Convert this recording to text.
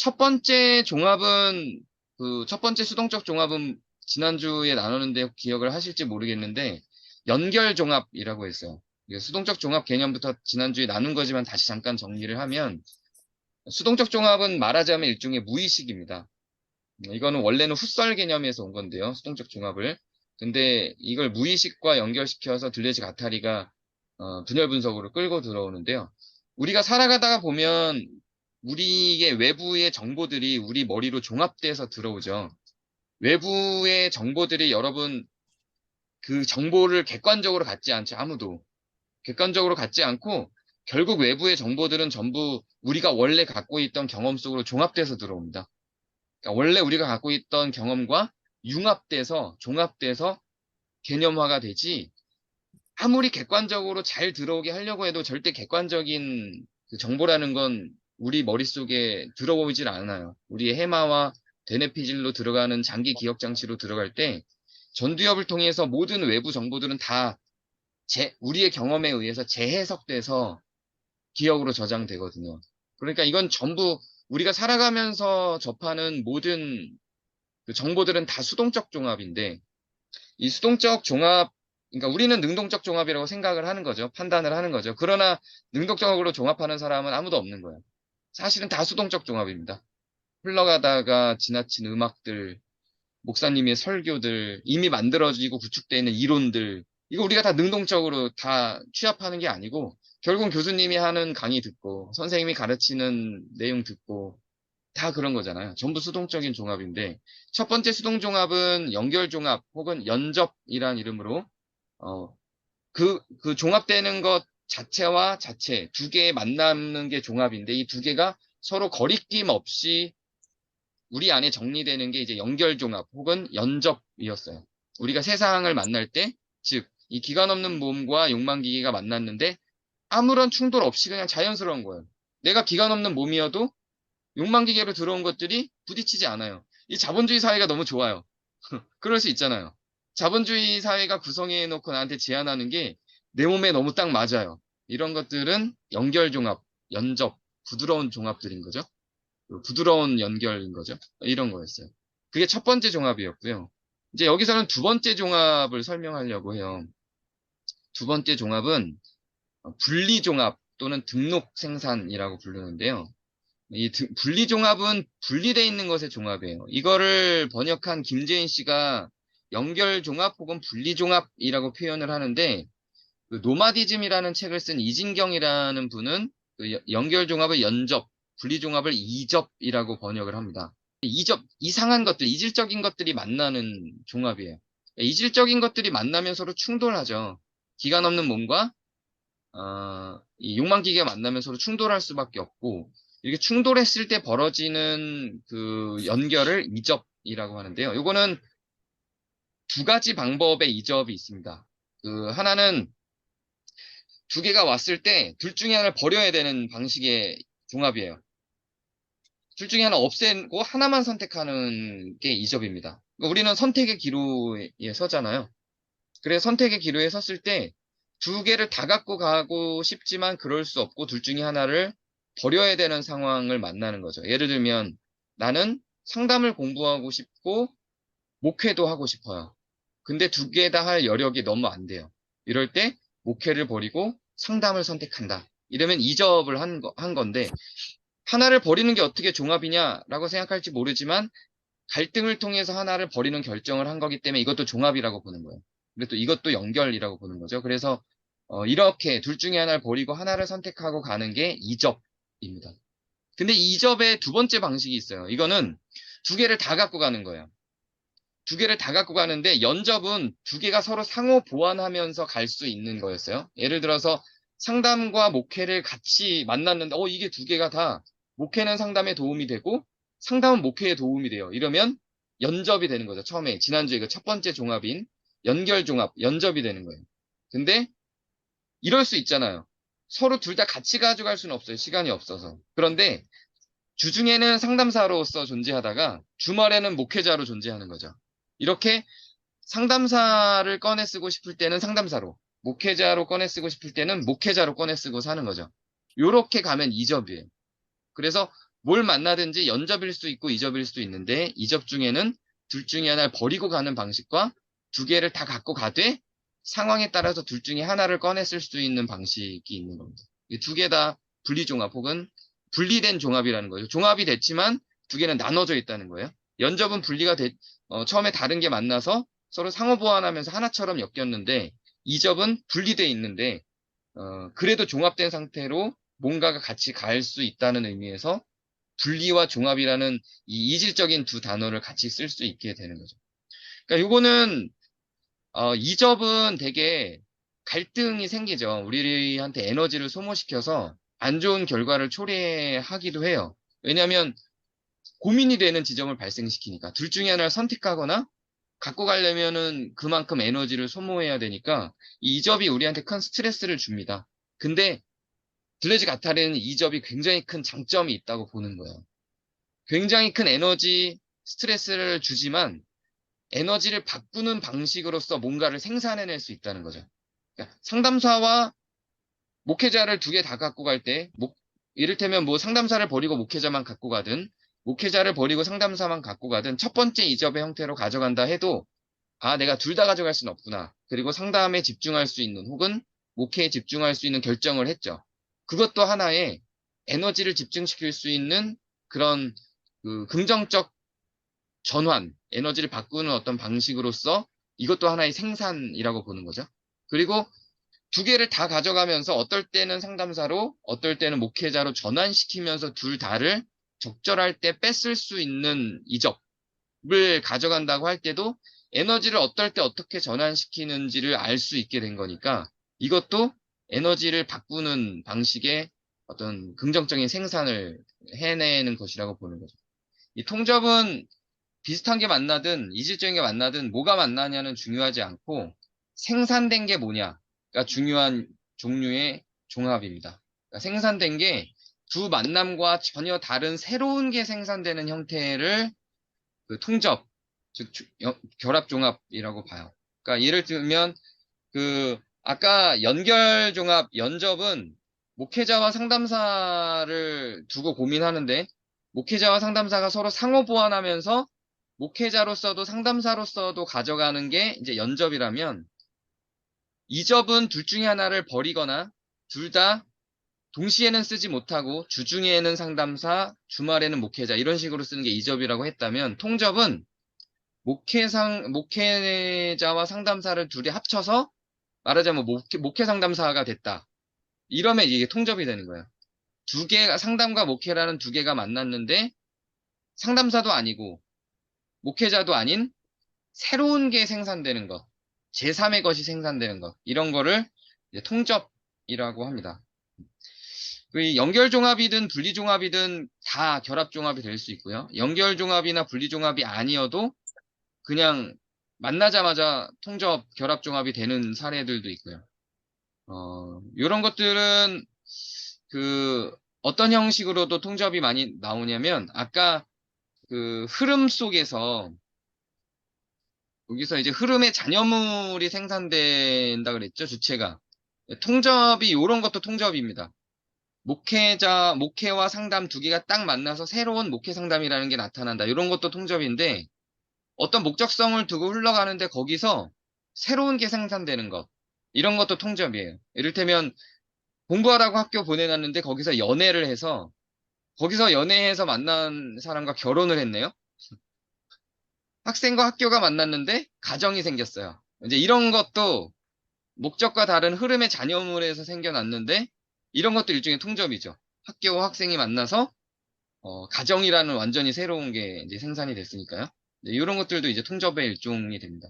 첫 번째 종합은, 첫 번째 수동적 종합은 지난주에 나눴는데 기억을 하실지 모르겠는데, 연결 종합이라고 했어요. 이게 수동적 종합 개념부터 지난주에 나눈 거지만 다시 잠깐 정리를 하면, 수동적 종합은 말하자면 일종의 무의식입니다. 이거는 원래는 훗설 개념에서 온 건데요. 수동적 종합을. 근데 이걸 무의식과 연결시켜서 들레지 가타리가 분열 분석으로 끌고 들어오는데요. 우리가 살아가다가 보면 우리의 외부의 정보들이 우리 머리로 종합돼서 들어오죠. 외부의 정보들이 여러분 그 정보를 객관적으로 갖지 않죠. 아무도. 객관적으로 갖지 않고 결국 외부의 정보들은 전부 우리가 원래 갖고 있던 경험 속으로 종합돼서 들어옵니다. 그러니까 원래 우리가 갖고 있던 경험과 융합돼서 종합돼서 개념화가 되지 아무리 객관적으로 잘 들어오게 하려고 해도 절대 객관적인 그 정보라는 건 우리 머릿속에 들어오질 않아요. 우리의 해마와 되뇌피질로 들어가는 장기 기억 장치로 들어갈 때 전두엽을 통해서 모든 외부 정보들은 다 우리의 경험에 의해서 재해석돼서 기억으로 저장되거든요. 그러니까 이건 전부 우리가 살아가면서 접하는 모든 그 정보들은 다 수동적 종합인데 이 수동적 종합, 그러니까 우리는 능동적 종합이라고 생각을 하는 거죠. 판단을 하는 거죠. 그러나 능동적으로 종합하는 사람은 아무도 없는 거예요. 사실은 다 수동적 종합입니다. 흘러가다가 지나친 음악들, 목사님의 설교들, 이미 만들어지고 구축되어 있는 이론들, 이거 우리가 다 능동적으로 다 취합하는 게 아니고, 결국 교수님이 하는 강의 듣고, 선생님이 가르치는 내용 듣고, 다 그런 거잖아요. 전부 수동적인 종합인데, 첫 번째 수동 종합은 연결 종합 혹은 연접이란 이름으로, 그 종합되는 것 자체와 자체, 두 개의 만나는 게 종합인데, 이 두 개가 서로 거리낌 없이 우리 안에 정리되는 게 이제 연결종합 혹은 연접이었어요. 우리가 세상을 만날 때, 즉, 이 기관 없는 몸과 욕망기계가 만났는데 아무런 충돌 없이 그냥 자연스러운 거예요. 내가 기관 없는 몸이어도 욕망기계로 들어온 것들이 부딪히지 않아요. 이 자본주의 사회가 너무 좋아요. 그럴 수 있잖아요. 자본주의 사회가 구성해 놓고 나한테 제안하는 게 내 몸에 너무 딱 맞아요. 이런 것들은 연결종합, 연접, 부드러운 종합들인 거죠. 그 부드러운 연결인 거죠. 이런 거였어요. 그게 첫 번째 종합이었고요. 이제 여기서는 두 번째 종합을 설명하려고 해요. 두 번째 종합은 분리종합 또는 등록 생산이라고 부르는데요. 이 분리종합은 분리되어 있는 것의 종합이에요. 이거를 번역한 김재인 씨가 연결종합 혹은 분리종합이라고 표현을 하는데 그 노마디즘이라는 책을 쓴 이진경이라는 분은 그 연결종합을 연접, 분리종합을 이접이라고 번역을 합니다. 이접, 이상한 것들, 이질적인 것들이 만나는 종합이에요. 이질적인 것들이 만나면 서로 충돌하죠. 기가 넘는 몸과 이 욕망기계가 만나면 서로 충돌할 수밖에 없고 이렇게 충돌했을 때 벌어지는 그 연결을 이접이라고 하는데요. 요거는 두 가지 방법의 이접이 있습니다. 그 하나는 두 개가 왔을 때 둘 중에 하나를 버려야 되는 방식의 종합이에요. 둘 중에 하나 없애고 하나만 선택하는 게 이접입니다. 그러니까 우리는 선택의 기로에 서잖아요. 그래서 선택의 기로에 섰을 때 두 개를 다 갖고 가고 싶지만 그럴 수 없고 둘 중에 하나를 버려야 되는 상황을 만나는 거죠. 예를 들면 나는 상담을 공부하고 싶고 목회도 하고 싶어요. 근데 두 개 다 할 여력이 너무 안 돼요. 이럴 때 목회를 버리고 상담을 선택한다. 이러면 이접을 한 건데 하나를 버리는 게 어떻게 종합이냐라고 생각할지 모르지만 갈등을 통해서 하나를 버리는 결정을 한 거기 때문에 이것도 종합이라고 보는 거예요. 그리고 또 이것도 연결이라고 보는 거죠. 그래서 이렇게 둘 중에 하나를 버리고 하나를 선택하고 가는 게 이접입니다. 근데 이접의 두 번째 방식이 있어요. 이거는 두 개를 다 갖고 가는 거예요. 두 개를 다 갖고 가는데 연접은 두 개가 서로 상호 보완하면서 갈 수 있는 거였어요. 예를 들어서 상담과 목회를 같이 만났는데 이게 두 개가 다 목회는 상담에 도움이 되고 상담은 목회에 도움이 돼요. 이러면 연접이 되는 거죠. 처음에 지난주에 그 첫 번째 종합인 연결 종합, 연접이 되는 거예요. 근데 이럴 수 있잖아요. 서로 둘 다 같이 가져갈 수는 없어요. 시간이 없어서. 그런데 주중에는 상담사로서 존재하다가 주말에는 목회자로 존재하는 거죠. 이렇게 상담사를 꺼내 쓰고 싶을 때는 상담사로, 목회자로 꺼내 쓰고 싶을 때는 목회자로 꺼내 쓰고 사는 거죠. 요렇게 가면 이접이에요. 그래서 뭘 만나든지 연접일 수 있고 이접일 수 있는데 이접 중에는 둘 중에 하나를 버리고 가는 방식과 두 개를 다 갖고 가되 상황에 따라서 둘 중에 하나를 꺼내 쓸 수 있는 방식이 있는 겁니다. 두 개 다 분리종합 혹은 분리된 종합이라는 거죠. 종합이 됐지만 두 개는 나눠져 있다는 거예요. 연접은 처음에 다른 게 만나서 서로 상호 보완하면서 하나처럼 엮였는데 이접은 분리돼 있는데 그래도 종합된 상태로 뭔가가 같이 갈 수 있다는 의미에서 분리와 종합이라는 이 이질적인 두 단어를 같이 쓸 수 있게 되는 거죠. 그러니까 요거는 이접은 되게 갈등이 생기죠. 우리한테 에너지를 소모시켜서 안 좋은 결과를 초래하기도 해요. 왜냐하면 고민이 되는 지점을 발생시키니까 둘 중에 하나를 선택하거나 갖고 가려면은 그만큼 에너지를 소모해야 되니까 이 이접이 우리한테 큰 스트레스를 줍니다. 근데 들레즈 가타르는 이접이 굉장히 큰 장점이 있다고 보는 거예요. 굉장히 큰 에너지 스트레스를 주지만 에너지를 바꾸는 방식으로서 뭔가를 생산해낼 수 있다는 거죠. 그러니까 상담사와 목회자를 두 개 다 갖고 갈 때, 이를테면 뭐 상담사를 버리고 목회자만 갖고 가든, 목회자를 버리고 상담사만 갖고 가든, 첫 번째 이접의 형태로 가져간다 해도, 아, 내가 둘 다 가져갈 수는 없구나. 그리고 상담에 집중할 수 있는, 혹은 목회에 집중할 수 있는 결정을 했죠. 그것도 하나의 에너지를 집중시킬 수 있는 그런 그 긍정적 전환, 에너지를 바꾸는 어떤 방식으로서 이것도 하나의 생산이라고 보는 거죠. 그리고 두 개를 다 가져가면서 어떨 때는 상담사로, 어떨 때는 목회자로 전환시키면서 둘 다를 적절할 때 뺐을 수 있는 이적을 가져간다고 할 때도 에너지를 어떨 때 어떻게 전환시키는지를 알 수 있게 된 거니까 이것도 에너지를 바꾸는 방식의 어떤 긍정적인 생산을 해내는 것이라고 보는 거죠. 이 통접은 비슷한 게 만나든 이질적인 게 만나든 뭐가 만나냐는 중요하지 않고 생산된 게 뭐냐가 중요한 종류의 종합입니다. 그러니까 생산된 게 두 만남과 전혀 다른 새로운 게 생산되는 형태를 그 통접, 즉 결합종합이라고 봐요. 그러니까 예를 들면 그 아까 연결종합, 연접은 목회자와 상담사를 두고 고민하는데 목회자와 상담사가 서로 상호 보완하면서 목회자로서도 상담사로서도 가져가는 게 이제 연접이라면 이접은 둘 중에 하나를 버리거나 둘 다 동시에는 쓰지 못하고 주중에는 상담사, 주말에는 목회자 이런 식으로 쓰는 게 이접이라고 했다면 통접은 목회자와 상담사를 둘이 합쳐서 말하자면 목회 상담사가 됐다. 이러면 이게 통접이 되는 거예요. 두 개가 상담과 목회라는 두 개가 만났는데 상담사도 아니고 목회자도 아닌 새로운 게 생산되는 것, 제3의 것이 생산되는 것, 이런 거를 이제 통접이라고 합니다. 그 연결종합이든 분리종합이든 다 결합종합이 될 수 있고요. 연결종합이나 분리종합이 아니어도 그냥 만나자마자 통접, 결합종합이 되는 사례들도 있고요. 이런 것들은 그 어떤 형식으로도 통접이 많이 나오냐면 아까 그 흐름 속에서 여기서 이제 흐름의 잔여물이 생산된다 그랬죠, 주체가. 통접이 이런 것도 통접입니다. 목회와 상담 두 개가 딱 만나서 새로운 목회 상담이라는 게 나타난다. 이런 것도 통접인데 어떤 목적성을 두고 흘러가는데 거기서 새로운 게 생산되는 것. 이런 것도 통접이에요. 이를테면 공부하라고 학교 보내놨는데 거기서 연애를 해서 거기서 연애해서 만난 사람과 결혼을 했네요. 학생과 학교가 만났는데 가정이 생겼어요. 이제 이런 것도 목적과 다른 흐름의 잔여물에서 생겨났는데 이런 것도 일종의 통접이죠. 학교와 학생이 만나서 가정이라는 완전히 새로운 게 이제 생산이 됐으니까요. 네, 이런 것들도 이제 통접의 일종이 됩니다.